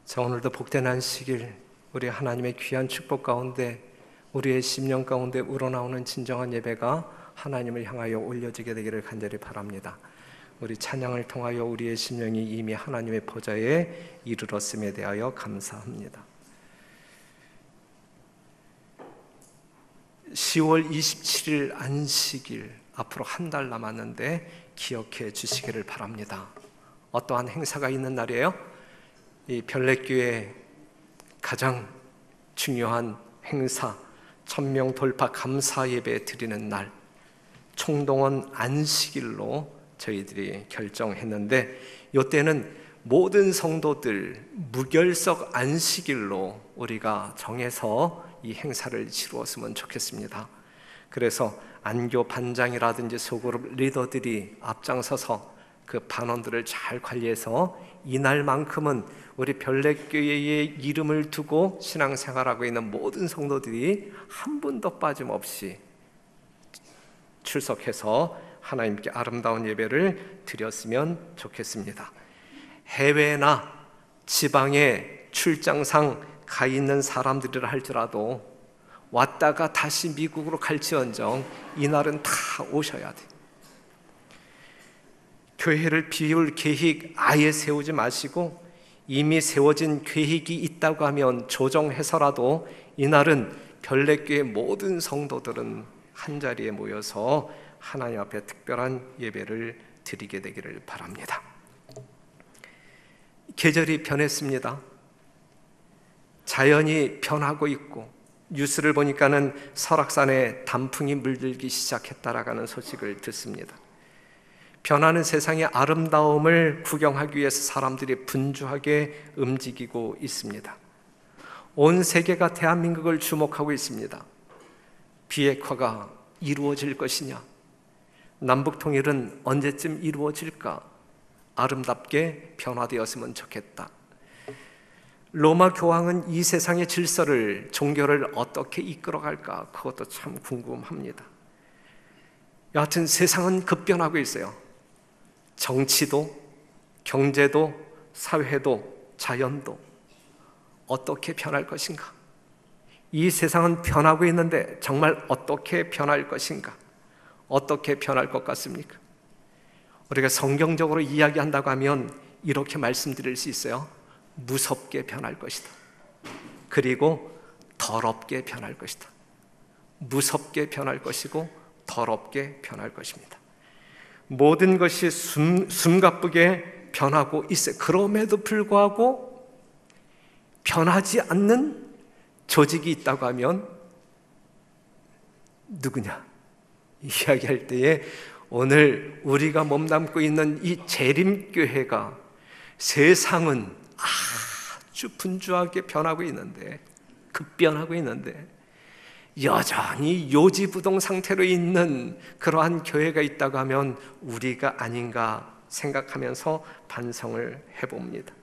자, 오늘도 복된 안식일, 우리 하나님의 귀한 축복 가운데 우리의 심령 가운데 우러나오는 진정한 예배가 하나님을 향하여 올려지게 되기를 간절히 바랍니다. 우리 찬양을 통하여 우리의 심령이 이미 하나님의 보좌에 이르렀음에 대하여 감사합니다. 10월 27일 안식일, 앞으로 한 달 남았는데 기억해 주시기를 바랍니다. 어떠한 행사가 있는 날이에요? 이 별내교회 가장 중요한 행사, 1000명 돌파 감사 예배 드리는 날, 총동원 안식일로 저희들이 결정했는데, 이때는 모든 성도들 무결석 안식일로 우리가 정해서 이 행사를 치루었으면 좋겠습니다. 그래서 안교 반장이라든지 소그룹 리더들이 앞장서서 그 반원들을 잘 관리해서 이날만큼은 우리 별내교회의 이름을 두고 신앙생활하고 있는 모든 성도들이 한 분도 빠짐없이 출석해서 하나님께 아름다운 예배를 드렸으면 좋겠습니다. 해외나 지방에 출장상 가 있는 사람들이라 할지라도 왔다가 다시 미국으로 갈지언정 이날은 다 오셔야 돼요. 교회를 비울 계획 아예 세우지 마시고, 이미 세워진 계획이 있다고 하면 조정해서라도 이날은 별내교회 모든 성도들은 한자리에 모여서 하나님 앞에 특별한 예배를 드리게 되기를 바랍니다. 계절이 변했습니다. 자연이 변하고 있고, 뉴스를 보니까는 설악산에 단풍이 물들기 시작했다라는 소식을 듣습니다. 변하는 세상의 아름다움을 구경하기 위해서 사람들이 분주하게 움직이고 있습니다. 온 세계가 대한민국을 주목하고 있습니다. 비핵화가 이루어질 것이냐? 남북 통일은 언제쯤 이루어질까? 아름답게 변화되었으면 좋겠다. 로마 교황은 이 세상의 질서를, 종교를 어떻게 이끌어갈까? 그것도 참 궁금합니다. 여하튼 세상은 급변하고 있어요. 정치도, 경제도, 사회도, 자연도 어떻게 변할 것인가? 이 세상은 변하고 있는데 정말 어떻게 변할 것인가? 어떻게 변할 것 같습니까? 우리가 성경적으로 이야기한다고 하면 이렇게 말씀드릴 수 있어요. 무섭게 변할 것이다. 그리고 더럽게 변할 것이다. 무섭게 변할 것이고 더럽게 변할 것입니다. 모든 것이 숨가쁘게 변하고 있어요. 그럼에도 불구하고 변하지 않는 조직이 있다고 하면 누구냐? 이야기할 때에 오늘 우리가 몸담고 있는 이 재림교회가 세상은 아주 분주하게 변하고 있는데, 급변하고 있는데 여전히 요지부동 상태로 있는 그러한 교회가 있다고 하면 우리가 아닌가 생각하면서 반성을 해봅니다.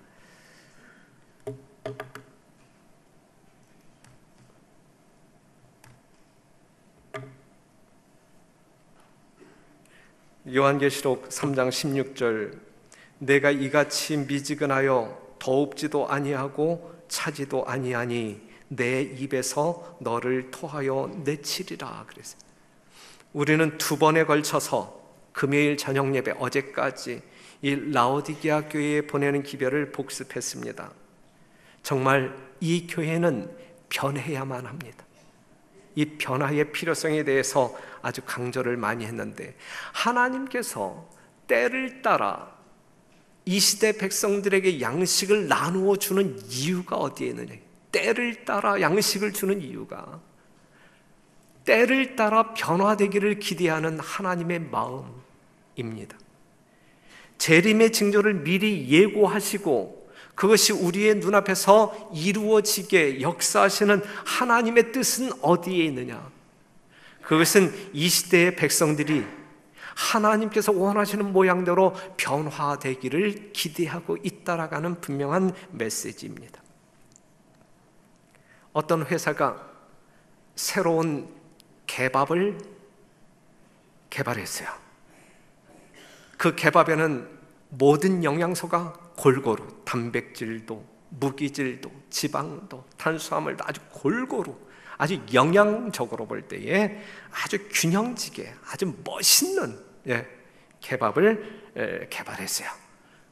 요한계시록 3장 16절, 내가 이같이 미지근하여 더웁지도 아니하고 차지도 아니하니 내 입에서 너를 토하여 내치리라 그랬어요. 우리는 2번에 걸쳐서 금요일 저녁 예배, 어제까지 이 라오디게아 교회에 보내는 기별을 복습했습니다. 정말 이 교회는 변해야만 합니다. 이 변화의 필요성에 대해서 아주 강조를 많이 했는데, 하나님께서 때를 따라 이 시대 백성들에게 양식을 나누어 주는 이유가 어디에 있느냐? 때를 따라 양식을 주는 이유가 때를 따라 변화되기를 기대하는 하나님의 마음입니다. 재림의 징조를 미리 예고하시고 그것이 우리의 눈앞에서 이루어지게 역사하시는 하나님의 뜻은 어디에 있느냐? 그것은 이 시대의 백성들이 하나님께서 원하시는 모양대로 변화되기를 기대하고 있다라는 분명한 메시지입니다. 어떤 회사가 새로운 개밥을 개발했어요. 그 개밥에는 모든 영양소가 골고루, 단백질도 무기질도, 지방도, 탄수화물도 아주 골고루, 아주 영양적으로 볼 때에 아주 균형지게, 아주 멋있는 케밥을 개발했어요.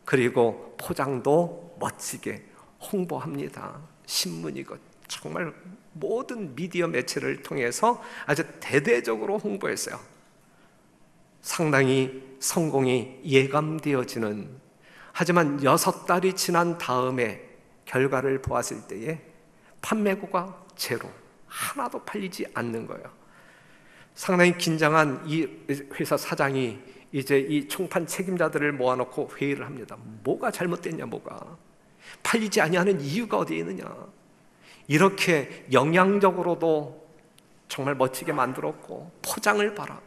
그리고 포장도 멋지게 홍보합니다. 신문이고 정말 모든 미디어 매체를 통해서 아주 대대적으로 홍보했어요. 상당히 성공이 예감되어지는, 하지만 6달이 지난 다음에 결과를 보았을 때에 판매고가 제로, 하나도 팔리지 않는 거예요. 상당히 긴장한 이 회사 사장이 이제 이 총판 책임자들을 모아놓고 회의를 합니다. 뭐가 잘못됐냐, 뭐가 팔리지 아니하는 이유가 어디에 있느냐. 이렇게 영양적으로도 정말 멋지게 만들었고 포장을 봐라,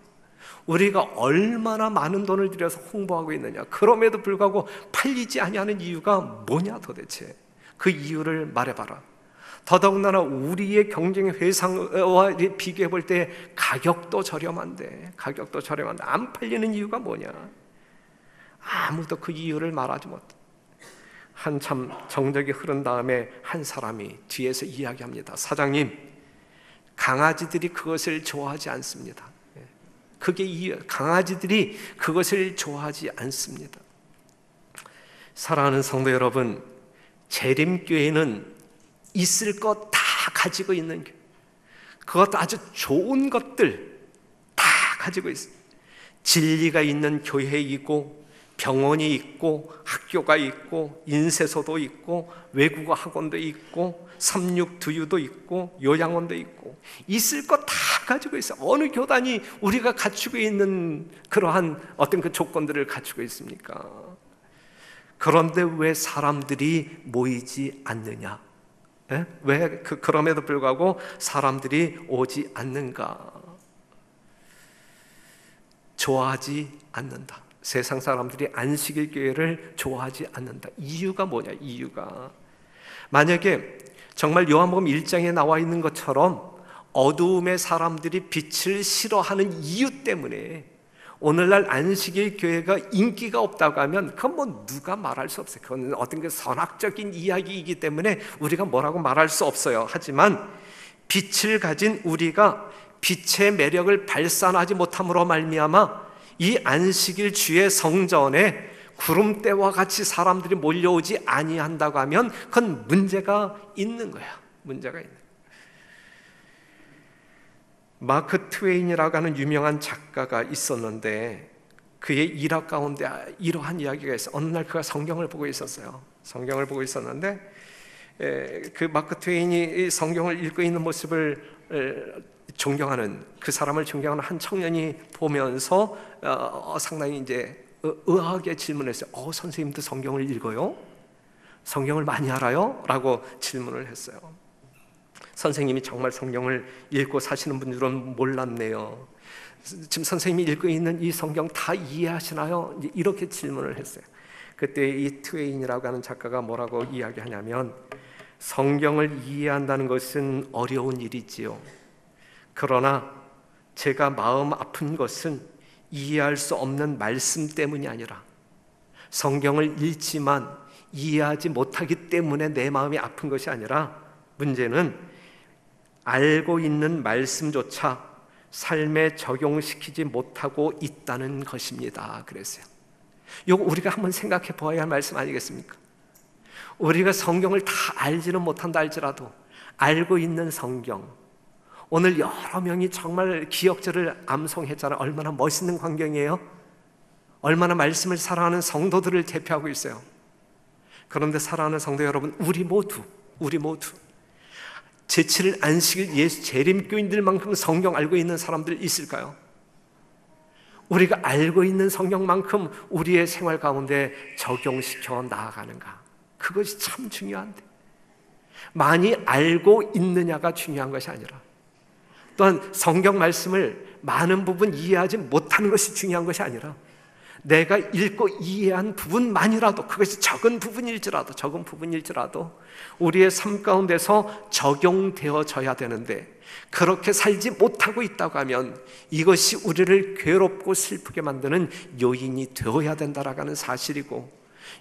우리가 얼마나 많은 돈을 들여서 홍보하고 있느냐. 그럼에도 불구하고 팔리지 아니하는 이유가 뭐냐 도대체. 그 이유를 말해봐라. 더더군다나 우리의 경쟁 회사와 비교해 볼 때 가격도 저렴한데 안 팔리는 이유가 뭐냐. 아무도 그 이유를 말하지 못해. 한참 정적이 흐른 다음에 한 사람이 뒤에서 이야기합니다. 사장님, 강아지들이 그것을 좋아하지 않습니다. 그게 이유, 강아지들이 그것을 좋아하지 않습니다. 사랑하는 성도 여러분, 재림교회는 있을 것 다 가지고 있는 교회, 그것도 아주 좋은 것들 다 가지고 있습니다. 진리가 있는 교회이고, 병원이 있고, 학교가 있고, 인쇄소도 있고, 외국어 학원도 있고, 삼육두유도 있고, 요양원도 있고, 있을 것 다 가지고 있어요. 어느 교단이 우리가 갖추고 있는 그러한 어떤 그 조건들을 갖추고 있습니까? 그런데 왜 사람들이 모이지 않느냐? 왜 그럼에도 불구하고 사람들이 오지 않는가? 좋아하지 않는다. 세상 사람들이 안식일 교회를 좋아하지 않는다. 이유가 뭐냐? 이유가 만약에 정말 요한복음 1장에 나와 있는 것처럼 어두움의 사람들이 빛을 싫어하는 이유 때문에 오늘날 안식일 교회가 인기가 없다고 하면 그건 뭐 누가 말할 수 없어요. 그건 어떤 그 선악적인 이야기이기 때문에 우리가 뭐라고 말할 수 없어요. 하지만 빛을 가진 우리가 빛의 매력을 발산하지 못함으로 말미암아 이 안식일 주의 성전에 구름대와 같이 사람들이 몰려오지 아니한다고 하면 그건 문제가 있는 거야. 문제가 있는 거야. 마크 트웨인이라고 하는 유명한 작가가 있었는데 그의 일화 가운데 이러한 이야기가 있어요. 어느 날 그가 성경을 보고 있었어요. 성경을 보고 있었는데 그 마크 트웨인이 성경을 읽고 있는 모습을 존경하는, 그 사람을 존경하는 한 청년이 보면서 상당히 이제 의아하게 질문했어요. 선생님도 성경을 읽어요? 성경을 많이 알아요? 라고 질문을 했어요. 선생님이 정말 성경을 읽고 사시는 분들은 몰랐네요. 지금 선생님이 읽고 있는 이 성경 다 이해하시나요? 이렇게 질문을 했어요. 그때 이 트웨인이라고 하는 작가가 뭐라고 이야기하냐면, 성경을 이해한다는 것은 어려운 일이지요. 그러나 제가 마음 아픈 것은 이해할 수 없는 말씀 때문이 아니라 성경을 읽지만 이해하지 못하기 때문에 내 마음이 아픈 것이 아니라 문제는 알고 있는 말씀조차 삶에 적용시키지 못하고 있다는 것입니다. 그랬어요. 이거 우리가 한번 생각해 보아야 할 말씀 아니겠습니까? 우리가 성경을 다 알지는 못한다 할지라도 알고 있는 성경, 오늘 여러 명이 정말 기억절을 암송했잖아요. 얼마나 멋있는 광경이에요. 얼마나 말씀을 사랑하는 성도들을 대표하고 있어요. 그런데 사랑하는 성도 여러분, 우리 모두 제7일 안식일 예수 재림교인들만큼 성경 알고 있는 사람들 있을까요? 우리가 알고 있는 성경만큼 우리의 생활 가운데 적용시켜 나아가는가? 그것이 참 중요한데, 많이 알고 있느냐가 중요한 것이 아니라 또한 성경 말씀을 많은 부분 이해하지 못하는 것이 중요한 것이 아니라 내가 읽고 이해한 부분만이라도, 그것이 적은 부분일지라도 우리의 삶 가운데서 적용되어져야 되는데, 그렇게 살지 못하고 있다고 하면 이것이 우리를 괴롭고 슬프게 만드는 요인이 되어야 된다라는 사실이고,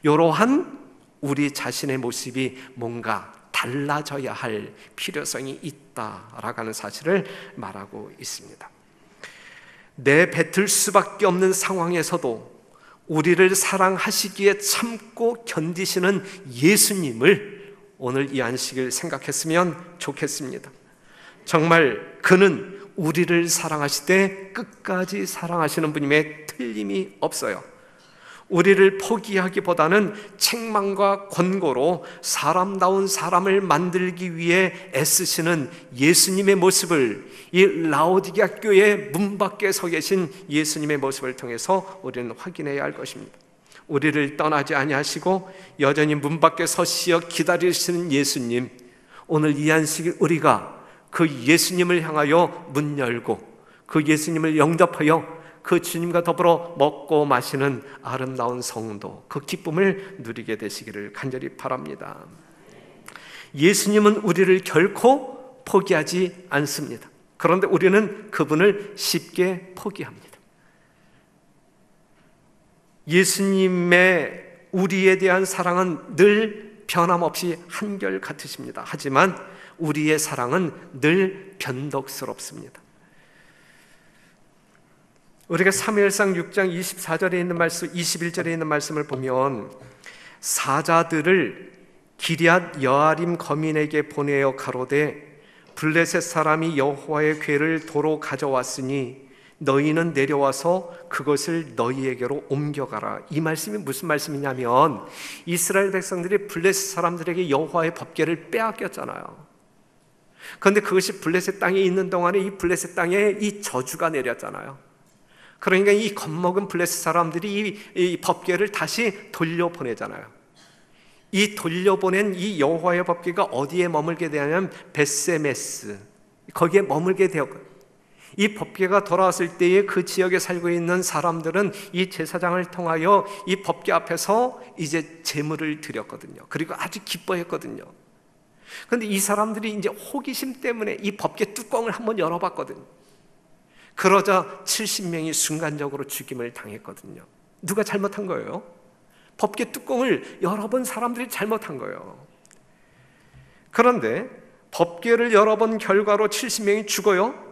이러한 우리 자신의 모습이 뭔가 달라져야 할 필요성이 있다라고 하는 사실을 말하고 있습니다. 내뱉을 수밖에 없는 상황에서도 우리를 사랑하시기에 참고 견디시는 예수님을 오늘 이 안식일 생각했으면 좋겠습니다. 정말 그는 우리를 사랑하시되 끝까지 사랑하시는 분임에 틀림이 없어요. 우리를 포기하기보다는 책망과 권고로 사람다운 사람을 만들기 위해 애쓰시는 예수님의 모습을, 이 라오디게아 교회 문 밖에 서 계신 예수님의 모습을 통해서 우리는 확인해야 할 것입니다. 우리를 떠나지 아니하시고 여전히 문 밖에 서시어 기다리시는 예수님, 오늘 이 안식일 우리가 그 예수님을 향하여 문 열고 그 예수님을 영접하여 그 주님과 더불어 먹고 마시는 아름다운 성도, 그 기쁨을 누리게 되시기를 간절히 바랍니다. 예수님은 우리를 결코 포기하지 않습니다. 그런데 우리는 그분을 쉽게 포기합니다. 예수님의 우리에 대한 사랑은 늘 변함없이 한결같으십니다. 하지만 우리의 사랑은 늘 변덕스럽습니다. 우리가 사무엘상 6장 24절에 있는 말씀, 21절에 있는 말씀을 보면 사자들을 기럇 여아림 거민에게 보내어 가로되 블레셋 사람이 여호와의 궤를 도로 가져왔으니 너희는 내려와서 그것을 너희에게로 옮겨가라. 이 말씀이 무슨 말씀이냐면 이스라엘 백성들이 블레셋 사람들에게 여호와의 법궤를 빼앗겼잖아요. 그런데 그것이 블레셋 땅에 있는 동안에 이 블레셋 땅에 이 저주가 내렸잖아요. 그러니까 이 겁먹은 블레셋 사람들이 이 법궤를 다시 돌려보내잖아요. 이 돌려보낸 이 여호와의 법궤가 어디에 머물게 되냐면 벳세메스, 거기에 머물게 되었거든요. 이 법궤가 돌아왔을 때에 그 지역에 살고 있는 사람들은 이 제사장을 통하여 이 법궤 앞에서 이제 제물을 드렸거든요. 그리고 아주 기뻐했거든요. 그런데 이 사람들이 이제 호기심 때문에 이 법궤 뚜껑을 한번 열어봤거든요. 그러자 70명이 순간적으로 죽임을 당했거든요. 누가 잘못한 거예요? 법궤 뚜껑을 열어본 사람들이 잘못한 거예요. 그런데 법궤를 열어본 결과로 70명이 죽어요.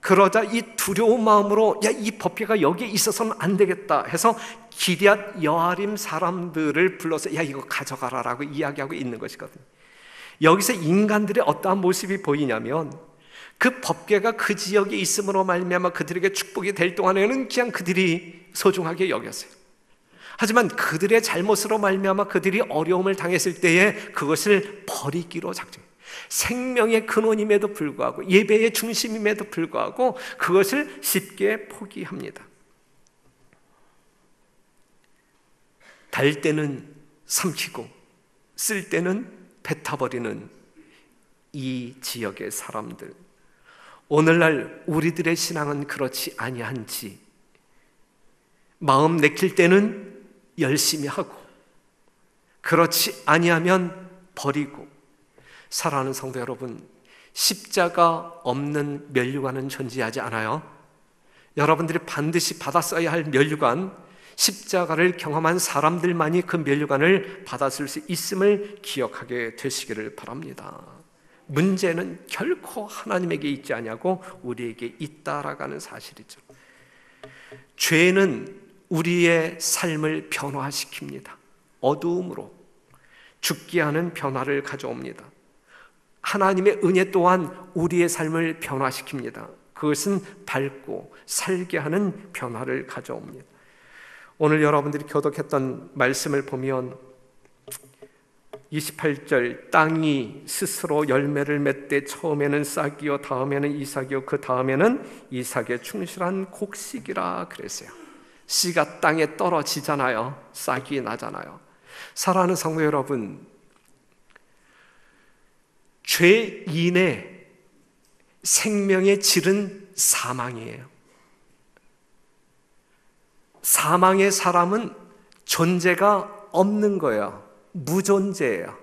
그러자 이 두려운 마음으로 이 법궤가 여기에 있어서는 안 되겠다 해서 기럇 여아림 사람들을 불러서 이거 가져가라 라고 이야기하고 있는 것이거든요. 여기서 인간들의 어떠한 모습이 보이냐면 그 법궤가 그 지역에 있음으로 말미암아 그들에게 축복이 될 동안에는 그냥 그들이 소중하게 여겼어요. 하지만 그들의 잘못으로 말미암아 그들이 어려움을 당했을 때에 그것을 버리기로 작정해요. 생명의 근원임에도 불구하고 예배의 중심임에도 불구하고 그것을 쉽게 포기합니다. 달 때는 삼키고 쓸 때는 뱉어버리는 이 지역의 사람들, 오늘날 우리들의 신앙은 그렇지 아니한지 마음 내킬 때는 열심히 하고 그렇지 아니하면 버리고. 사랑하는 성도 여러분, 십자가 없는 면류관은 존재하지 않아요. 여러분들이 반드시 받았어야 할 면류관, 십자가를 경험한 사람들만이 그 면류관을 받았을 수 있음을 기억하게 되시기를 바랍니다. 문제는 결코 하나님에게 있지 아니하고 우리에게 있다라는 사실이죠. 죄는 우리의 삶을 변화시킵니다. 어두움으로 죽게 하는 변화를 가져옵니다. 하나님의 은혜 또한 우리의 삶을 변화시킵니다. 그것은 밝고 살게 하는 변화를 가져옵니다. 오늘 여러분들이 교독했던 말씀을 보면 28절, 땅이 스스로 열매를 맺되 처음에는 싹이요 다음에는 이삭이요 그 다음에는 이삭의 충실한 곡식이라 그랬어요. 씨가 땅에 떨어지잖아요. 싹이 나잖아요. 사랑하는 성도 여러분, 죄인의 생명의 질은 사망이에요. 사망의 사람은 존재가 없는 거예요. 무존재예요.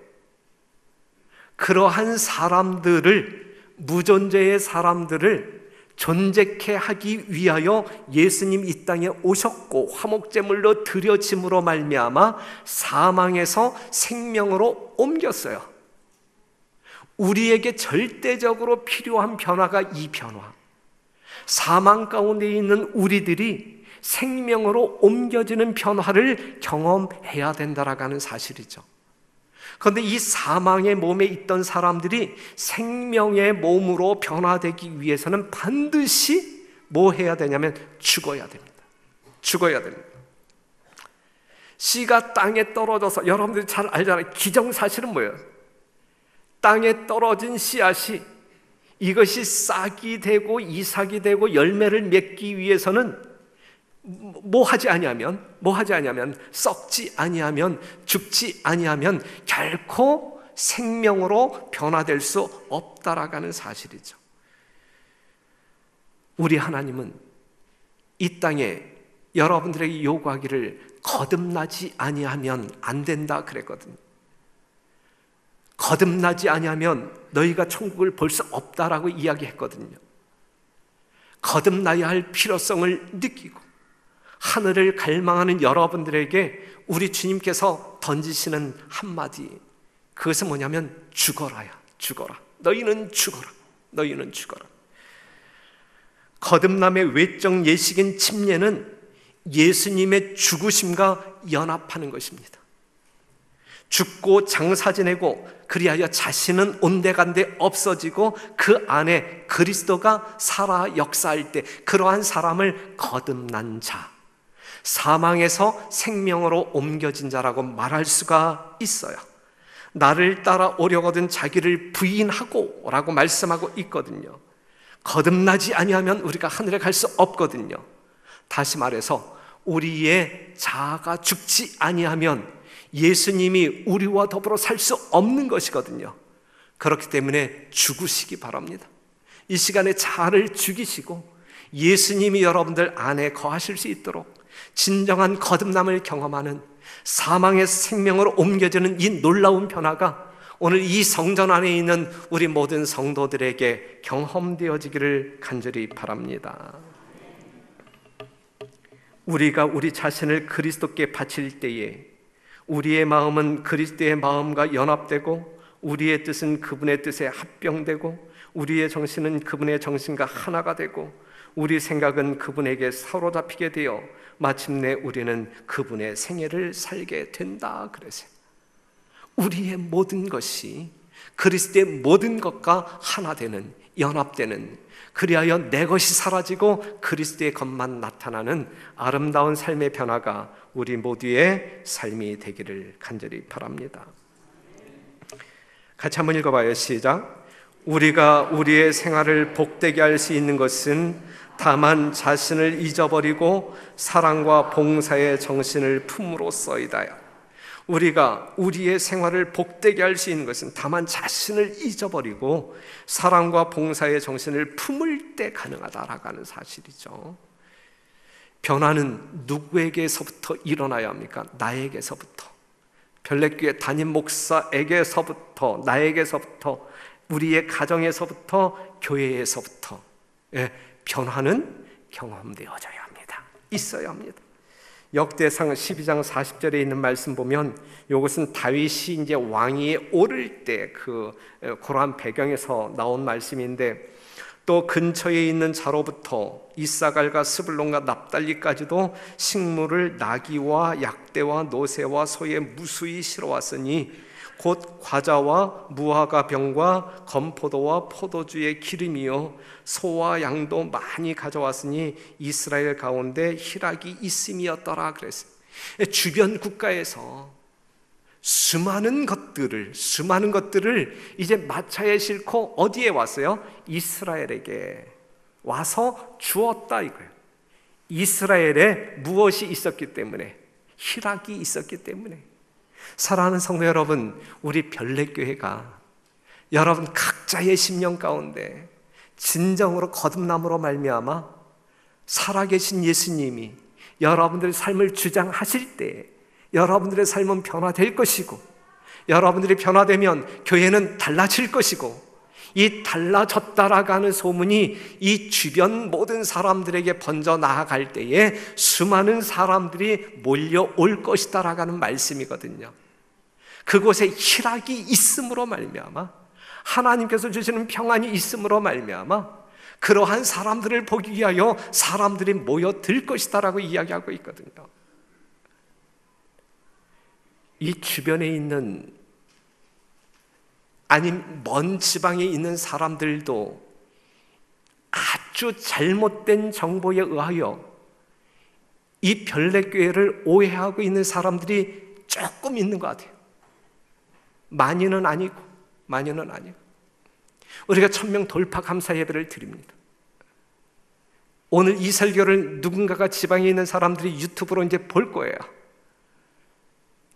그러한 사람들을, 무존재의 사람들을 존재케 하기 위하여 예수님 이 땅에 오셨고 화목제물로 드려짐으로 말미암아 사망에서 생명으로 옮겼어요. 우리에게 절대적으로 필요한 변화가 이 변화, 사망 가운데 있는 우리들이 생명으로 옮겨지는 변화를 경험해야 된다라는 사실이죠. 그런데 이 사망의 몸에 있던 사람들이 생명의 몸으로 변화되기 위해서는 반드시 뭐 해야 되냐면 죽어야 됩니다. 죽어야 됩니다. 씨가 땅에 떨어져서, 여러분들이 잘 알잖아요. 기정사실은 뭐예요? 땅에 떨어진 씨앗이 이것이 싹이 되고 이삭이 되고 열매를 맺기 위해서는 뭐 하지 아니하면 썩지 아니하면 죽지 아니하면 결코 생명으로 변화될 수 없다라는 사실이죠. 우리 하나님은 이 땅에 여러분들에게 요구하기를 거듭나지 아니하면 안 된다 그랬거든요. 거듭나지 아니하면 너희가 천국을 볼 수 없다라고 이야기했거든요. 거듭나야 할 필요성을 느끼고 하늘을 갈망하는 여러분들에게 우리 주님께서 던지시는 한마디, 그것은 뭐냐면 죽어라야, 죽어라. 너희는 죽어라. 너희는 죽어라. 거듭남의 외적 예식인 침례는 예수님의 죽으심과 연합하는 것입니다. 죽고 장사 지내고 그리하여 자신은 온데간데 없어지고 그 안에 그리스도가 살아 역사할 때 그러한 사람을 거듭난 자, 사망에서 생명으로 옮겨진 자라고 말할 수가 있어요. 나를 따라오려거든 자기를 부인하고 라고 말씀하고 있거든요. 거듭나지 아니하면 우리가 하늘에 갈 수 없거든요. 다시 말해서 우리의 자아가 죽지 아니하면 예수님이 우리와 더불어 살 수 없는 것이거든요. 그렇기 때문에 죽으시기 바랍니다. 이 시간에 자아를 죽이시고 예수님이 여러분들 안에 거하실 수 있도록 진정한 거듭남을 경험하는, 사망에서 생명으로 옮겨지는 이 놀라운 변화가 오늘 이 성전 안에 있는 우리 모든 성도들에게 경험되어지기를 간절히 바랍니다. 우리가 우리 자신을 그리스도께 바칠 때에 우리의 마음은 그리스도의 마음과 연합되고 우리의 뜻은 그분의 뜻에 합병되고 우리의 정신은 그분의 정신과 하나가 되고 우리 생각은 그분에게 사로잡히게 되어 마침내 우리는 그분의 생애를 살게 된다 그랬어요. 우리의 모든 것이 그리스도의 모든 것과 하나 되는, 연합되는, 그리하여 내 것이 사라지고 그리스도의 것만 나타나는 아름다운 삶의 변화가 우리 모두의 삶이 되기를 간절히 바랍니다. 같이 한번 읽어봐요. 시작. 우리가 우리의 생활을 복되게 할 수 있는 것은 다만 자신을 잊어버리고 사랑과 봉사의 정신을 품으로써이다. 우리가 우리의 생활을 복되게 할 수 있는 것은 다만 자신을 잊어버리고 사랑과 봉사의 정신을 품을 때 가능하다라고 하는 사실이죠. 변화는 누구에게서부터 일어나야 합니까? 나에게서부터. 별내교회 담임 목사에게서부터, 나에게서부터, 우리의 가정에서부터, 교회에서부터 변화는 경험되어져야 합니다. 있어야 합니다. 역대상 12장 40절에 있는 말씀 보면 이것은 다윗이 이제 왕위에 오를 때 그 그러한 배경에서 나온 말씀인데, 또 근처에 있는 자로부터 이사갈과 스불론과 납달리까지도 식물을 나귀와 약대와 노새와 소에 무수히 실어왔으니 곧 과자와 무화과 병과 건포도와 포도주의 기름이요 소와 양도 많이 가져왔으니 이스라엘 가운데 희락이 있음이었더라 그랬어요. 주변 국가에서 수많은 것들을 이제 마차에 싣고 어디에 왔어요? 이스라엘에게 와서 주었다 이거예요. 이스라엘에 무엇이 있었기 때문에? 희락이 있었기 때문에. 사랑하는 성도 여러분, 우리 별내교회가 여러분 각자의 심령 가운데 진정으로 거듭남으로 말미암아 살아계신 예수님이 여러분들의 삶을 주장하실 때 여러분들의 삶은 변화될 것이고, 여러분들이 변화되면 교회는 달라질 것이고, 이 달라졌다라고 하는 소문이 이 주변 모든 사람들에게 번져 나아갈 때에 수많은 사람들이 몰려올 것이다라고 하는 말씀이거든요. 그곳에 희락이 있음으로 말미암아, 하나님께서 주시는 평안이 있음으로 말미암아 그러한 사람들을 보기 위하여 사람들이 모여들 것이다라고 이야기하고 있거든요. 이 주변에 있는, 아니 먼 지방에 있는 사람들도 아주 잘못된 정보에 의하여 이 별내교회를 오해하고 있는 사람들이 조금 있는 것 같아요. 많이는 아니고. 우리가 1000명 돌파 감사 예배를 드립니다. 오늘 이 설교를 누군가가 지방에 있는 사람들이 유튜브로 이제 볼 거예요.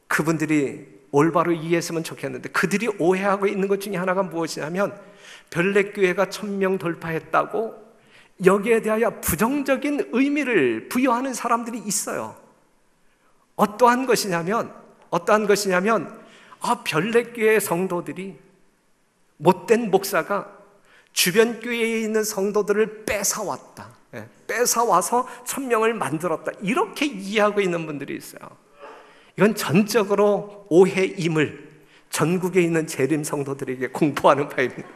그분들이 올바로 이해했으면 좋겠는데, 그들이 오해하고 있는 것 중에 하나가 무엇이냐면, 별내교회가 1000명 돌파했다고 여기에 대하여 부정적인 의미를 부여하는 사람들이 있어요. 어떠한 것이냐면 별내교회 성도들이, 못된 목사가 주변 교회에 있는 성도들을 뺏어왔다, 뺏어와서 1000명을 만들었다, 이렇게 이해하고 있는 분들이 있어요. 이건 전적으로 오해임을 전국에 있는 재림 성도들에게 공포하는 바입니다.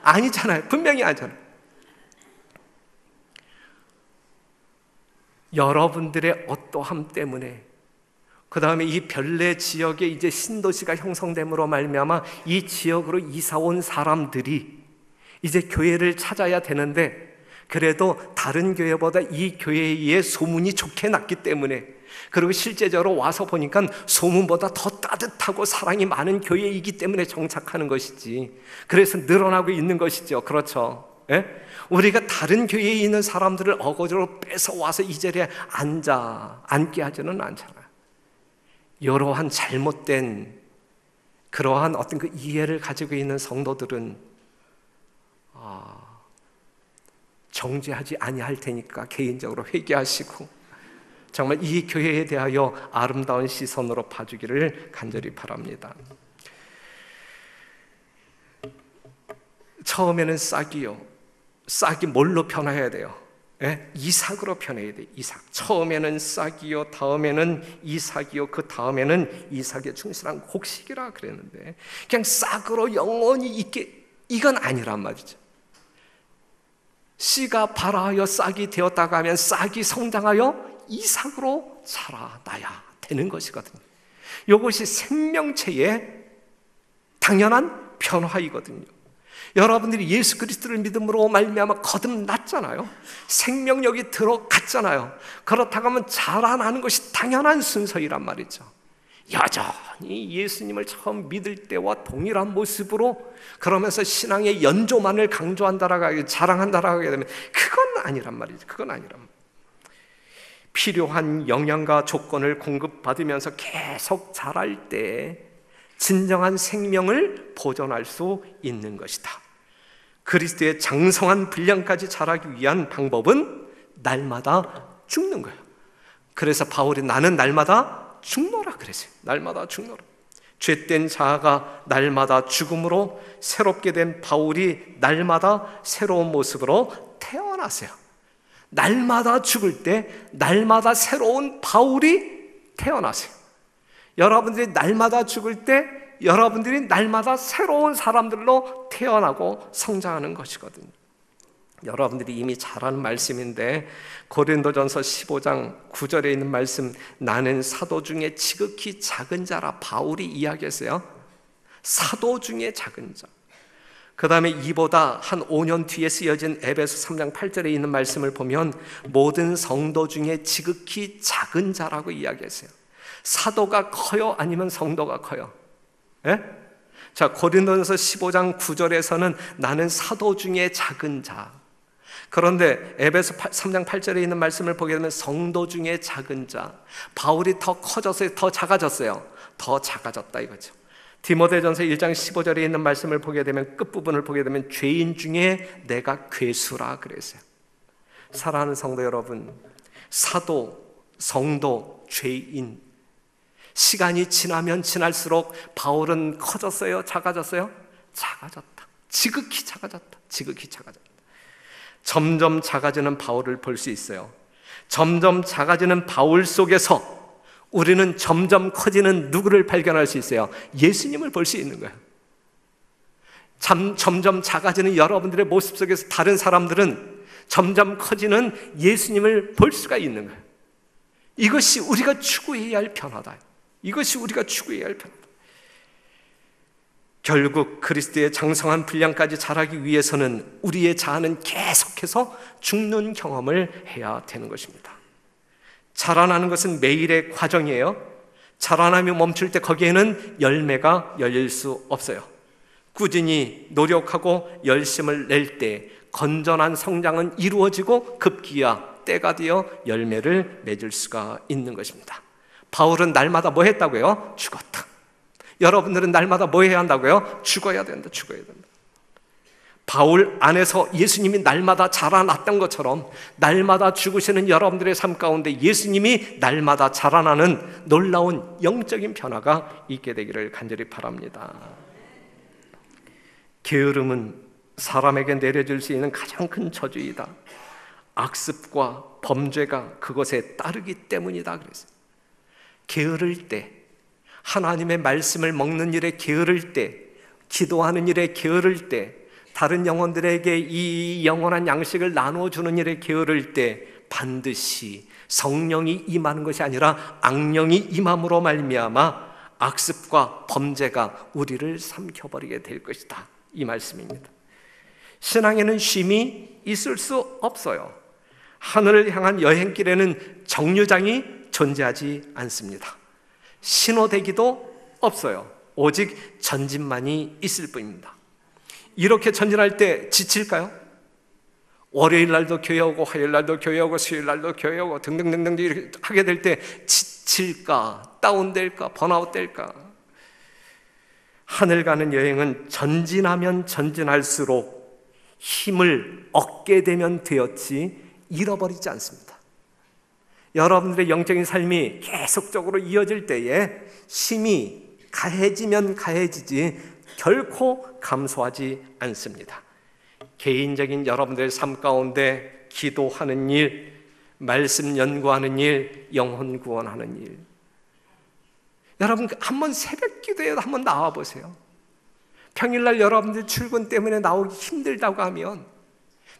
아니잖아요. 분명히 아니잖아요. 여러분들의 어떠함 때문에, 그 다음에 이 별내 지역에 이제 신도시가 형성됨으로 말미암아 이 지역으로 이사온 사람들이 이제 교회를 찾아야 되는데, 그래도 다른 교회보다 이 교회의 소문이 좋게 났기 때문에, 그리고 실제적으로 와서 보니까 소문보다 더 따뜻하고 사랑이 많은 교회이기 때문에 정착하는 것이지, 그래서 늘어나고 있는 것이죠. 그렇죠? 예? 우리가 다른 교회에 있는 사람들을 어거지로 뺏어와서 이 자리에 앉게 하지는 않잖아요. 여러한 잘못된 그러한 어떤 그 이해를 가지고 있는 성도들은 정죄하지 아니할 테니까 개인적으로 회개하시고 정말 이 교회에 대하여 아름다운 시선으로 봐주기를 간절히 바랍니다. 처음에는 싹이 뭘로 변화해야 돼요? 이삭으로 변해야 돼요. 이삭. 처음에는 싹이요, 다음에는 이삭이요, 그 다음에는 이삭의 충실한 곡식이라 그랬는데, 그냥 싹으로 영원히 있게, 이건 아니란 말이죠. 씨가 발아하여 싹이 되었다고 하면 싹이 성장하여 이삭으로 자라나야 되는 것이거든요. 이것이 생명체의 당연한 변화이거든요. 여러분들이 예수 그리스도를 믿음으로 말미암아 거듭났잖아요. 생명력이 들어갔잖아요. 그렇다고 하면 자라나는 것이 당연한 순서이란 말이죠. 여전히 예수님을 처음 믿을 때와 동일한 모습으로 그러면서 신앙의 연조만을 강조한다라고 자랑한다라고 하게 되면 그건 아니란 말이죠. 그건 아니란 말이죠. 필요한 영양과 조건을 공급받으면서 계속 자랄 때 진정한 생명을 보존할 수 있는 것이다. 그리스도의 장성한 분량까지 자라기 위한 방법은 날마다 죽는 거예요. 그래서 바울이 나는 날마다 죽노라 그랬어요. 날마다 죽노라. 죄된 자아가 날마다 죽음으로 새롭게 된 바울이 날마다 새로운 모습으로 태어났어요. 날마다 죽을 때 날마다 새로운 바울이 태어났어요. 여러분들이 날마다 죽을 때 여러분들이 날마다 새로운 사람들로 태어나고 성장하는 것이거든요. 여러분들이 이미 잘 아는 말씀인데 고린도전서 15장 9절에 있는 말씀, 나는 사도 중에 지극히 작은 자라 바울이 이야기했어요. 사도 중에 작은 자. 그 다음에 이보다 한 5년 뒤에 쓰여진 에베소 3장 8절에 있는 말씀을 보면 모든 성도 중에 지극히 작은 자라고 이야기했어요. 사도가 커요? 아니면 성도가 커요? 예? 자, 고린도전서 15장 9절에서는 나는 사도 중에 작은 자. 그런데 에베소 3장 8절에 있는 말씀을 보게 되면 성도 중에 작은 자. 바울이 더 커졌어요? 더 작아졌어요? 더 작아졌다 이거죠. 디모데전서 1장 15절에 있는 말씀을 보게 되면 끝부분을 보게 되면 죄인 중에 내가 괴수라 그랬어요. 사랑하는 성도 여러분, 사도, 성도, 죄인, 시간이 지나면 지날수록 바울은 커졌어요? 작아졌어요? 작아졌다. 지극히 작아졌다. 지극히 작아졌다. 점점 작아지는 바울을 볼 수 있어요. 점점 작아지는 바울 속에서 우리는 점점 커지는 누구를 발견할 수 있어요? 예수님을 볼 수 있는 거예요. 점점 작아지는 여러분들의 모습 속에서 다른 사람들은 점점 커지는 예수님을 볼 수가 있는 거예요. 이것이 우리가 추구해야 할 변화다. 이것이 우리가 추구해야 할 변화다. 결국 그리스도의 장성한 분량까지 자라기 위해서는 우리의 자아는 계속해서 죽는 경험을 해야 되는 것입니다. 자라나는 것은 매일의 과정이에요. 자라나며 멈출 때 거기에는 열매가 열릴 수 없어요. 꾸준히 노력하고 열심을 낼 때 건전한 성장은 이루어지고 급기야 때가 되어 열매를 맺을 수가 있는 것입니다. 바울은 날마다 뭐 했다고요? 죽었다. 여러분들은 날마다 뭐 해야 한다고요? 죽어야 된다. 죽어야 된다. 바울 안에서 예수님이 날마다 자라났던 것처럼 날마다 죽으시는 여러분들의 삶 가운데 예수님이 날마다 자라나는 놀라운 영적인 변화가 있게 되기를 간절히 바랍니다. 게으름은 사람에게 내려질 수 있는 가장 큰 저주이다. 악습과 범죄가 그것에 따르기 때문이다 그랬어요. 게으를 때, 하나님의 말씀을 먹는 일에 게으를 때, 기도하는 일에 게으를 때, 다른 영혼들에게 이 영원한 양식을 나눠주는 일에 게으를 때 반드시 성령이 임하는 것이 아니라 악령이 임함으로 말미암아 악습과 범죄가 우리를 삼켜버리게 될 것이다. 이 말씀입니다. 신앙에는 쉼이 있을 수 없어요. 하늘을 향한 여행길에는 정류장이 존재하지 않습니다. 신호대기도 없어요. 오직 전진만이 있을 뿐입니다. 이렇게 전진할 때 지칠까요? 월요일 날도 교회 오고 화요일 날도 교회 오고 수요일 날도 교회 오고 등등등등 이렇게 하게 될 때 지칠까? 다운될까? 번아웃될까? 하늘 가는 여행은 전진하면 전진할수록 힘을 얻게 되면 되었지 잃어버리지 않습니다. 여러분들의 영적인 삶이 계속적으로 이어질 때에 힘이 가해지면 가해지지 결코 감소하지 않습니다. 개인적인 여러분들의 삶 가운데 기도하는 일, 말씀 연구하는 일, 영혼 구원하는 일, 여러분 한번 새벽 기도에도 한번 나와보세요. 평일날 여러분들 출근 때문에 나오기 힘들다고 하면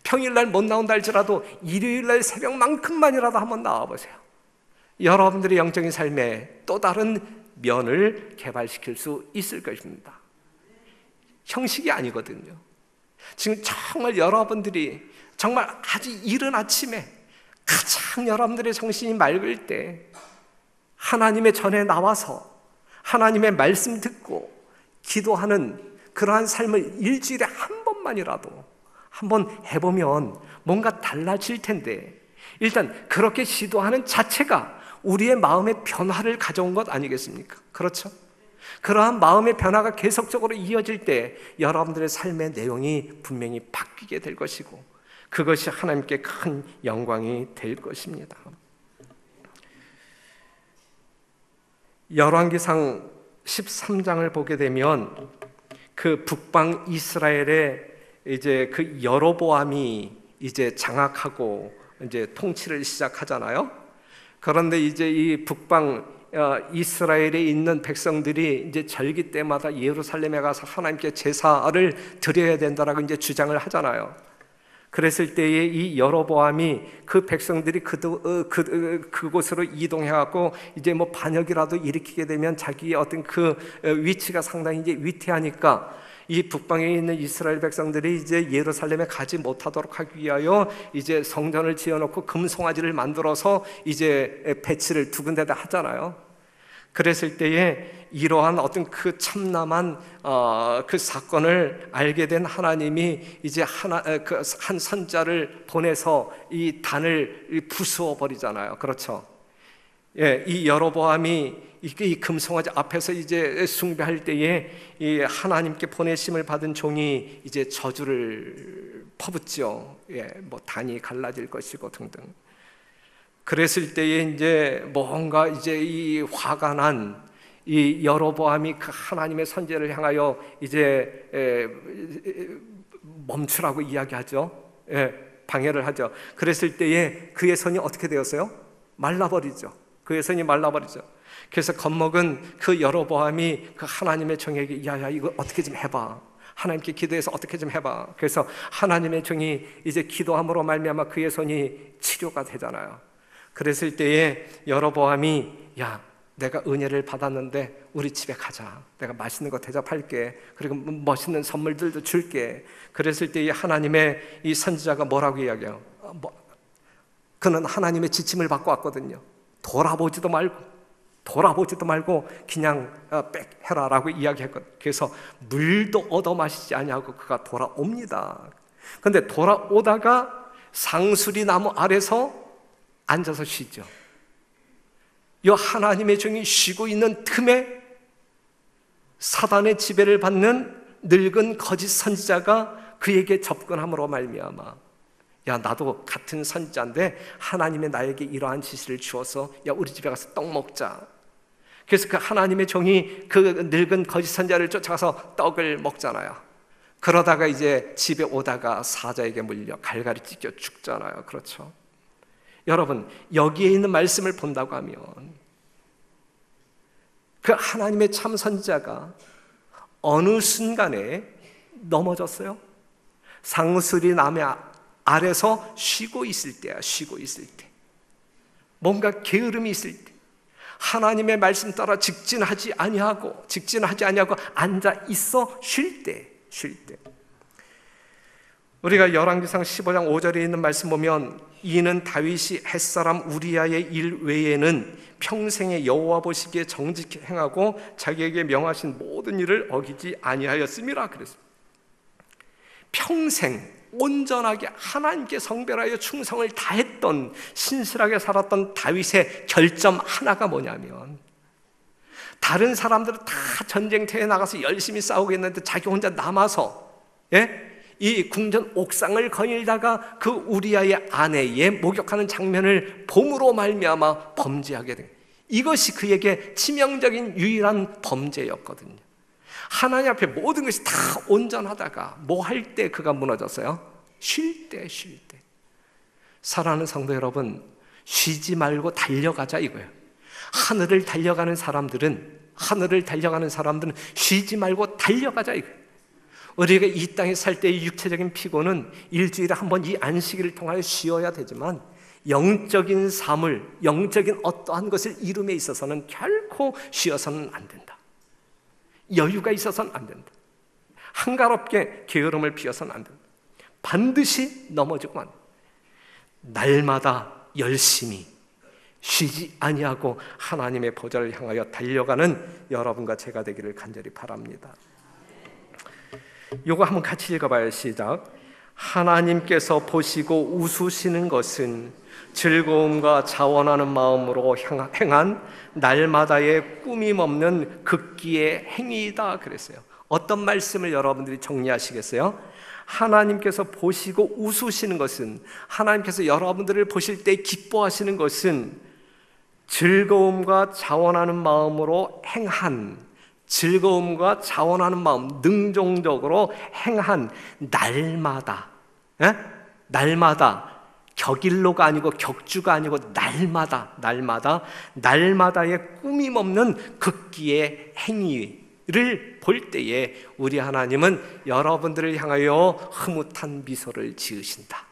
평일날 못 나온다 할지라도 일요일날 새벽만큼만이라도 한번 나와보세요. 여러분들의 영적인 삶에 또 다른 면을 개발시킬 수 있을 것입니다. 형식이 아니거든요. 지금 정말 여러분들이 정말 아주 이른 아침에 가장 여러분들의 정신이 맑을 때 하나님의 전에 나와서 하나님의 말씀 듣고 기도하는 그러한 삶을 일주일에 한 번만이라도 한번 해보면 뭔가 달라질 텐데, 일단 그렇게 시도하는 자체가 우리의 마음의 변화를 가져온 것 아니겠습니까? 그렇죠? 그러한 마음의 변화가 계속적으로 이어질 때 여러분들의 삶의 내용이 분명히 바뀌게 될 것이고 그것이 하나님께 큰 영광이 될 것입니다. 열왕기상 13장을 보게 되면 그 북방 이스라엘의 이제 그 여로보암이 이제 장악하고 이제 통치를 시작하잖아요. 그런데 이제 이 북방 이스라엘에 있는 백성들이 이제 절기 때마다 예루살렘에 가서 하나님께 제사를 드려야 된다라고 이제 주장을 하잖아요. 그랬을 때에 이 여로보암이 그 백성들이 그곳으로 이동해갖고 이제 뭐 반역이라도 일으키게 되면 자기의 어떤 그 위치가 상당히 이제 위태하니까 이 북방에 있는 이스라엘 백성들이 이제 예루살렘에 가지 못하도록 하기 위하여 이제 성전을 지어놓고 금송아지를 만들어서 이제 배치를 두 군데다 하잖아요. 그랬을 때에 이러한 어떤 그 참남한 그 사건을 알게 된 하나님이 이제 한 선자를 보내서 이 단을 부수어 버리잖아요. 그렇죠? 예, 이 여로보암이 이 금송아지 앞에서 이제 숭배할 때에 이 하나님께 보내심을 받은 종이 이제 저주를 퍼붓죠. 예, 뭐 단이 갈라질 것이고 등등. 그랬을 때에 이제 뭔가 이제 이 화가 난 이 여로보암이 그 하나님의 선지자를 향하여 이제 멈추라고 이야기하죠. 방해를 하죠. 그랬을 때에 그의 손이 어떻게 되었어요? 말라버리죠. 그의 손이 말라버리죠. 그래서 겁먹은 그 여로보암이 그 하나님의 종에게 야야 이거 어떻게 좀 해봐. 하나님께 기도해서 어떻게 좀 해봐. 그래서 하나님의 종이 이제 기도함으로 말미암아 그의 손이 치료가 되잖아요. 그랬을 때에 여로보암이 야 내가 은혜를 받았는데 우리 집에 가자. 내가 맛있는 거 대접할게. 그리고 멋있는 선물들도 줄게. 그랬을 때에 하나님의 이 선지자가 뭐라고 이야기해요? 그는 하나님의 지침을 받고 왔거든요. 돌아보지도 말고 그냥 빽해라라고 이야기했거든요. 그래서 물도 얻어 마시지 아니하고 그가 돌아옵니다. 그런데 돌아오다가 상수리 나무 아래서 앉아서 쉬죠. 이 하나님의 종이 쉬고 있는 틈에 사단의 지배를 받는 늙은 거짓 선지자가 그에게 접근함으로 말미암아 야 나도 같은 선지자인데 하나님의 나에게 이러한 지시를 주어서 야 우리 집에 가서 떡 먹자. 그래서 그 하나님의 종이 그 늙은 거짓 선지자를 쫓아가서 떡을 먹잖아요. 그러다가 이제 집에 오다가 사자에게 물려 갈갈이 찢겨 죽잖아요. 그렇죠? 여러분 여기에 있는 말씀을 본다고 하면 그 하나님의 참 선지자가 어느 순간에 넘어졌어요? 상수리 나무 아래서 쉬고 있을 때야. 쉬고 있을 때 뭔가 게으름이 있을 때 하나님의 말씀 따라 직진하지 아니하고 앉아 있어 쉴 때 우리가 열왕기상 15장 5절에 있는 말씀 보면 이는 다윗이 햇사람 우리아의 일 외에는 평생에 여호와 보시기에 정직히 행하고 자기에게 명하신 모든 일을 어기지 아니하였음이라 그랬습니다. 평생 온전하게 하나님께 성별하여 충성을 다했던 신실하게 살았던 다윗의 결점 하나가 뭐냐면 다른 사람들은 다 전쟁터에 나가서 열심히 싸우겠는데 자기 혼자 남아서 이 궁전 옥상을 거닐다가 그 우리아의 아내의 목욕하는 장면을 봄으로 말미암아 범죄하게 된 이것이 그에게 치명적인 유일한 범죄였거든요. 하나님 앞에 모든 것이 다 온전하다가 뭐 할 때 그가 무너졌어요? 쉴 때. 사랑하는 성도 여러분, 쉬지 말고 달려가자 이거예요. 하늘을 달려가는 사람들은 쉬지 말고 달려가자 이거예요. 우리가 이 땅에 살 때의 육체적인 피곤은 일주일에 한 번 이 안식일을 통하여 쉬어야 되지만 영적인 삶을, 영적인 어떠한 것을 이룸에 있어서는 결코 쉬어서는 안 된다. 여유가 있어서는 안 된다. 한가롭게 게으름을 피워서는 안 된다. 반드시 넘어지고 안 된다. 날마다 열심히 쉬지 아니하고 하나님의 보좌를 향하여 달려가는 여러분과 제가 되기를 간절히 바랍니다. 이거 한번 같이 읽어봐요. 시작. 하나님께서 보시고 웃으시는 것은 즐거움과 자원하는 마음으로 행한 날마다의 꾸밈 없는 극기의 행위이다 그랬어요. 어떤 말씀을 여러분들이 정리하시겠어요? 하나님께서 보시고 웃으시는 것은, 하나님께서 여러분들을 보실 때 기뻐하시는 것은 즐거움과 자원하는 마음으로 행한, 즐거움과 자원하는 마음, 능동적으로 행한 날마다, 날마다, 격일로가 아니고 격주가 아니고 날마다의 꾸밈 없는 극기의 행위를 볼 때에 우리 하나님은 여러분들을 향하여 흐뭇한 미소를 지으신다.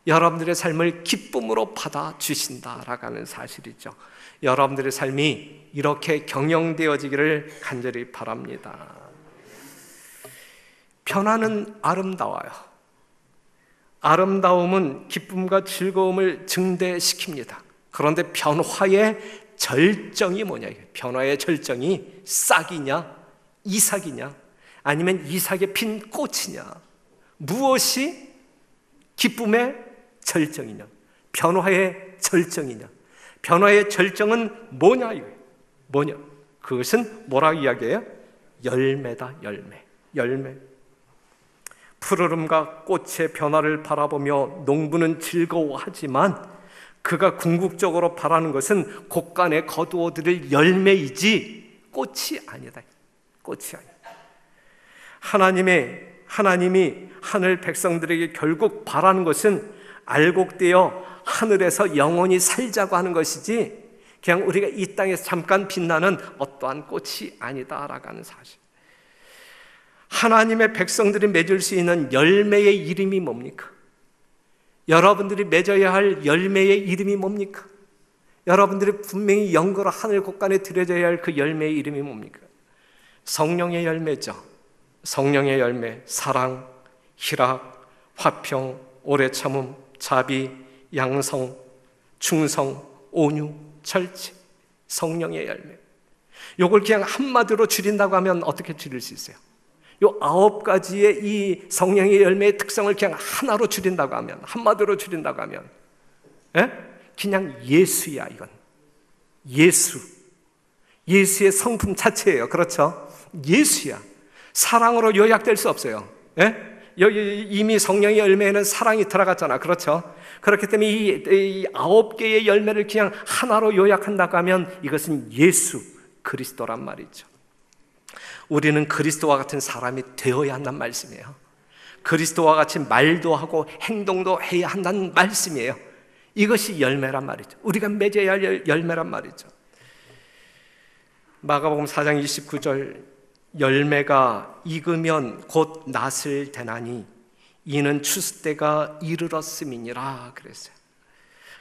여러분들의 삶을 기쁨으로 받아주신다라고 하는 사실이죠. 여러분들의 삶이 이렇게 경영되어지기를 간절히 바랍니다. 변화는 아름다워요. 아름다움은 기쁨과 즐거움을 증대시킵니다. 그런데 변화의 절정이 뭐냐? 변화의 절정이 싹이냐? 이삭이냐? 아니면 이삭에 핀 꽃이냐? 무엇이 기쁨의 절정이냐? 변화의 절정이냐? 변화의 절정은 뭐냐? 뭐냐? 그것은 뭐라고 이야기해요? 열매다. 열매. 푸르름과 꽃의 변화를 바라보며 농부는 즐거워하지만 그가 궁극적으로 바라는 것은 곡간에 거두어들일 열매이지 꽃이 아니다. 꽃이 아니다. 하나님이 하늘 백성들에게 결국 바라는 것은 알곡되어 하늘에서 영원히 살자고 하는 것이지, 그냥 우리가 이 땅에서 잠깐 빛나는 어떠한 꽃이 아니다라고 하는 사실. 하나님의 백성들이 맺을 수 있는 열매의 이름이 뭡니까? 여러분들이 맺어야 할 열매의 이름이 뭡니까? 여러분들이 분명히 영거로 하늘 곳간에 드려져야 할 그 열매의 이름이 뭡니까? 성령의 열매죠. 성령의 열매, 사랑, 희락, 화평, 오래 참음, 자비, 양성, 충성, 온유, 절제. 성령의 열매. 요걸 그냥 한마디로 줄인다고 하면 어떻게 줄일 수 있어요? 요 9가지의 이 성령의 열매의 특성을 그냥 하나로 줄인다고 하면, 한마디로 줄인다고 하면, 그냥 예수야. 이건 예수의 성품 자체예요. 그렇죠? 예수야. 사랑으로 요약될 수 없어요. 여기 이미 성령의 열매에는 사랑이 들어갔잖아. 그렇죠? 그렇기 때문에 이 9개의 열매를 그냥 하나로 요약한다고 하면 이것은 예수 그리스도란 말이죠. 우리는 그리스도와 같은 사람이 되어야 한다는 말씀이에요. 그리스도와 같이 말도 하고 행동도 해야 한다는 말씀이에요. 이것이 열매란 말이죠. 우리가 맺어야 할 열매란 말이죠. 마가복음 4장 29절, 열매가 익으면 곧 낫을 대나니 이는 추수 때가 이르렀음이니라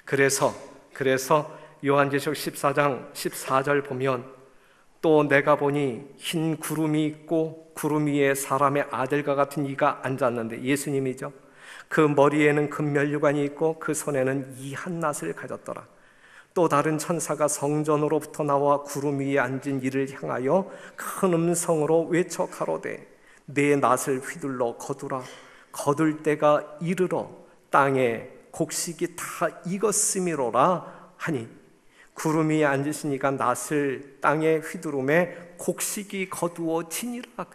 그랬어요. 그래서 요한계시록 14장 14절 보면, 또 내가 보니 흰 구름이 있고 구름 위에 사람의 아들과 같은 이가 앉았는데, 예수님이죠. 그 머리에는 금면류관이 있고 그 손에는 이 한 낫을 가졌더라. 또 다른 천사가 성전으로부터 나와 구름 위에 앉은 이를 향하여 큰 음성으로 외쳐 가로되, 내 낫을 휘둘러 거두라. 거둘 때가 이르러 땅에 곡식이 다 익었음이로라 하니, 구름 위에 앉으시니까 낫을 땅에 휘두름에 곡식이 거두어지니라.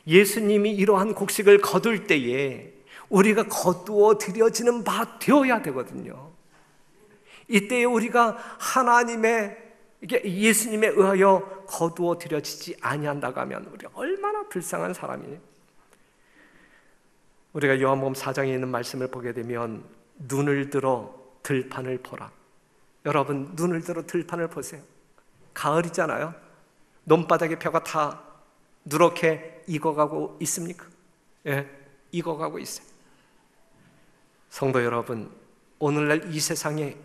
예수님이 이러한 곡식을 거둘 때에 우리가 거두어 드려지는 바 되어야 되거든요. 이때에 우리가 하나님의, 예수님에 의하여 거두어 드려지지 아니한다고 하면 우리 얼마나 불쌍한 사람이에요. 우리가 요한복음 4장에 있는 말씀을 보게 되면, 눈을 들어 들판을 보라. 여러분, 눈을 들어 들판을 보세요. 가을이잖아요. 논바닥의 벼가 다 누렇게 익어가고 있습니까? 익어가고 있어요. 성도 여러분, 오늘날 이 세상에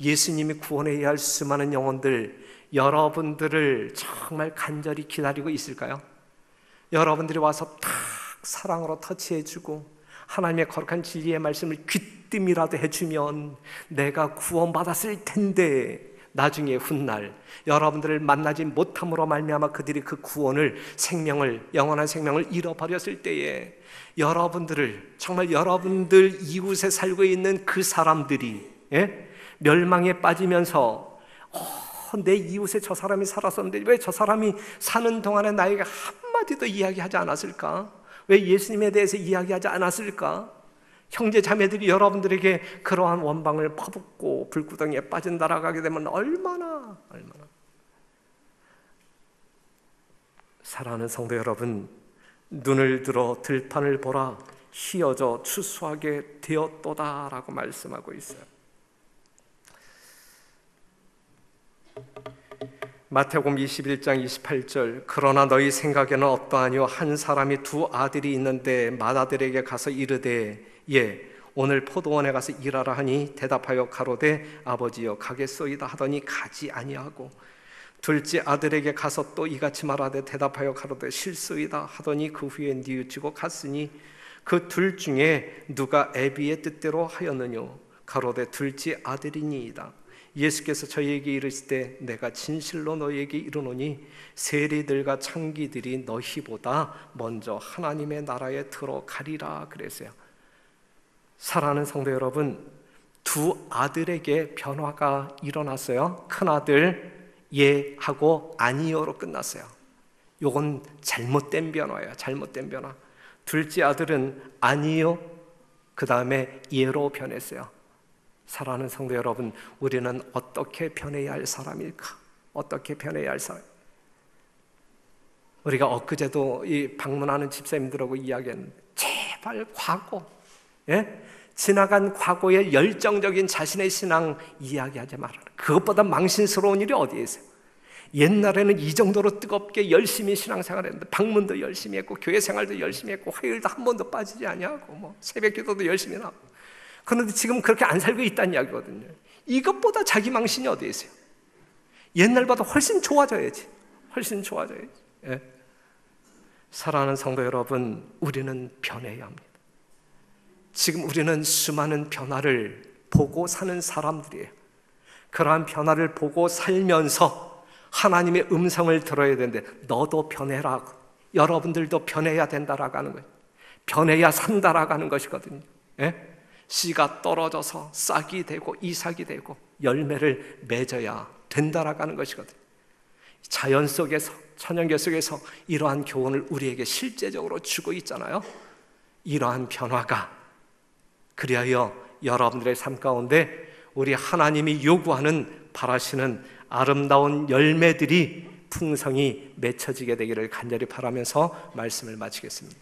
예수님이 구원해야 할 수많은 영혼들, 여러분들을 정말 간절히 기다리고 있을까요? 여러분들이 와서 탁 사랑으로 터치해주고 하나님의 거룩한 진리의 말씀을 귀뜸이라도 해주면 내가 구원받았을 텐데, 나중에 훗날 여러분들을 만나지 못함으로 말미암아 그들이 그 구원을, 생명을, 영원한 생명을 잃어버렸을 때에 여러분들을, 정말 여러분들 이웃에 살고 있는 그 사람들이 멸망에 빠지면서 내 이웃에 저 사람이 살았었는데 왜 저 사람이 사는 동안에 나에게 한마디도 이야기하지 않았을까? 왜 예수님에 대해서 이야기하지 않았을까? 형제 자매들이 여러분들에게 그러한 원방을 퍼붓고 불구덩이에 빠진다라고 하게 되면 얼마나 사랑하는 성도 여러분, 눈을 들어 들판을 보라. 휘어져 추수하게 되었도다라고 말씀하고 있어요. 마태복음 21장 28절, 그러나 너희 생각에는 어떠하뇨? 한 사람이 두 아들이 있는데 맏아들에게 가서 이르되, 오늘 포도원에 가서 일하라 하니 대답하여 가로되, 아버지여 가겠소이다 하더니 가지 아니하고, 둘째 아들에게 가서 또 이같이 말하되 대답하여 가로되 실소이다 하더니 그 후에 뉘우치고 갔으니 그 둘 중에 누가 애비의 뜻대로 하였느뇨? 가로되 둘째 아들이니이다. 예수께서 저희에게 이르시되, 내가 진실로 너희에게 이르노니 세리들과 창기들이 너희보다 먼저 하나님의 나라에 들어가리라 그랬어요. 사랑하는 성도 여러분, 두 아들에게 변화가 일어났어요. 큰 아들 예 하고 아니요로 끝났어요. 요건 잘못된 변화예요. 잘못된 변화. 둘째 아들은 아니요, 그 다음에 예로 변했어요. 사랑하는 성도 여러분, 우리는 어떻게 변해야 할 사람일까? 어떻게 변해야 할 사람? 우리가 엊그제도 이 방문하는 집사님들하고 이야기했는데, 제발 과거, 지나간 과거의 열정적인 자신의 신앙 이야기하지 말아라. 그것보다 망신스러운 일이 어디에 있어요? 옛날에는 이 정도로 뜨겁게 열심히 신앙생활했는데, 방문도 열심히 했고 교회 생활도 열심히 했고 화요일도 한 번도 빠지지 아니하고 새벽 기도도 열심히 나고, 그런데 지금 그렇게 안 살고 있다는 이야기거든요. 이것보다 자기 망신이 어디에 있어요? 옛날보다 훨씬 좋아져야지. 훨씬 좋아져야지. 사랑하는 성도 여러분, 우리는 변해야 합니다. 지금 우리는 수많은 변화를 보고 사는 사람들이에요. 그러한 변화를 보고 살면서 하나님의 음성을 들어야 되는데, 너도 변해라, 여러분들도 변해야 된다라고 하는 거예요. 변해야 산다라고 하는 것이거든요. 씨가 떨어져서 싹이 되고 이삭이 되고 열매를 맺어야 된다라고 하는 것이거든요. 자연 속에서, 천연계 속에서 이러한 교훈을 우리에게 실제적으로 주고 있잖아요. 이러한 변화가, 그리하여 여러분들의 삶 가운데 우리 하나님이 요구하는, 바라시는 아름다운 열매들이 풍성히 맺혀지게 되기를 간절히 바라면서 말씀을 마치겠습니다.